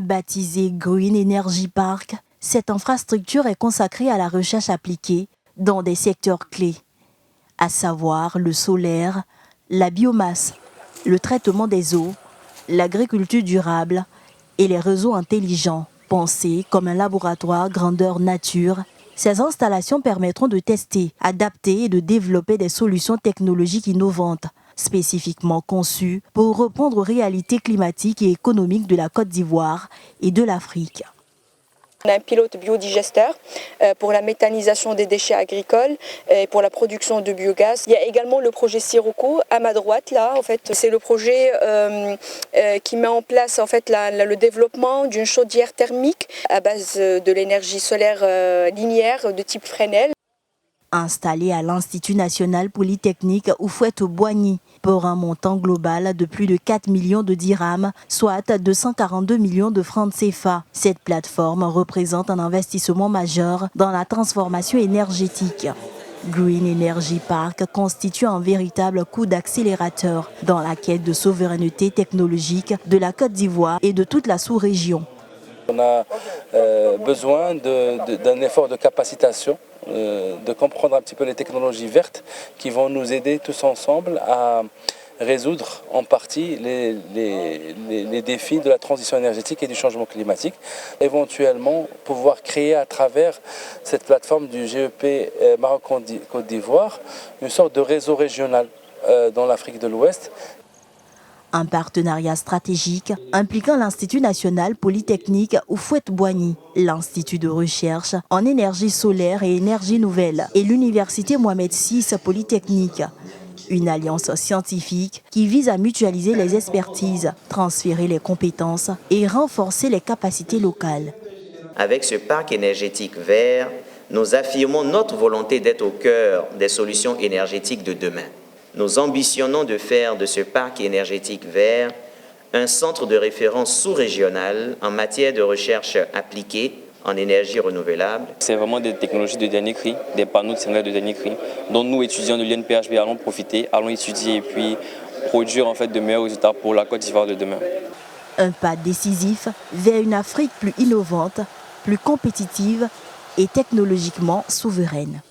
Baptisée Green Energy Park, cette infrastructure est consacrée à la recherche appliquée dans des secteurs clés, à savoir le solaire, la biomasse, le traitement des eaux, l'agriculture durable et les réseaux intelligents. Pensés comme un laboratoire grandeur nature, ces installations permettront de tester, adapter et de développer des solutions technologiques innovantes, spécifiquement conçues pour répondre aux réalités climatiques et économiques de la Côte d'Ivoire et de l'Afrique. On a un pilote biodigesteur pour la méthanisation des déchets agricoles et pour la production de biogaz. Il y a également le projet Sirocco à ma droite là. En fait, c'est le projet qui met en place en fait le développement d'une chaudière thermique à base de l'énergie solaire linéaire de type Fresnel. Installé à l'Institut national polytechnique Houphouët-Boigny pour un montant global de plus de 4 millions de dirhams, soit 242 millions de francs CFA. Cette plateforme représente un investissement majeur dans la transformation énergétique. Green Energy Park constitue un véritable coup d'accélérateur dans la quête de souveraineté technologique de la Côte d'Ivoire et de toute la sous-région. On a besoin d'un effort de capacitation, de comprendre un petit peu les technologies vertes qui vont nous aider tous ensemble à résoudre en partie les défis de la transition énergétique et du changement climatique. Éventuellement pouvoir créer à travers cette plateforme du GEP Maroc-Côte d'Ivoire une sorte de réseau régional dans l'Afrique de l'Ouest. Un partenariat stratégique impliquant l'Institut national polytechnique Houphouët-Boigny, l'Institut de recherche en énergie solaire et énergie nouvelle et l'Université Mohamed VI Polytechnique. Une alliance scientifique qui vise à mutualiser les expertises, transférer les compétences et renforcer les capacités locales. Avec ce parc énergétique vert, nous affirmons notre volonté d'être au cœur des solutions énergétiques de demain. Nous ambitionnons de faire de ce parc énergétique vert un centre de référence sous-régional en matière de recherche appliquée en énergie renouvelable. C'est vraiment des technologies de dernier cri, des panneaux de céramique de dernier cri, dont nous, étudiants de l'INPHB, allons profiter, allons étudier et puis produire en fait de meilleurs résultats pour la Côte d'Ivoire de demain. Un pas décisif vers une Afrique plus innovante, plus compétitive et technologiquement souveraine.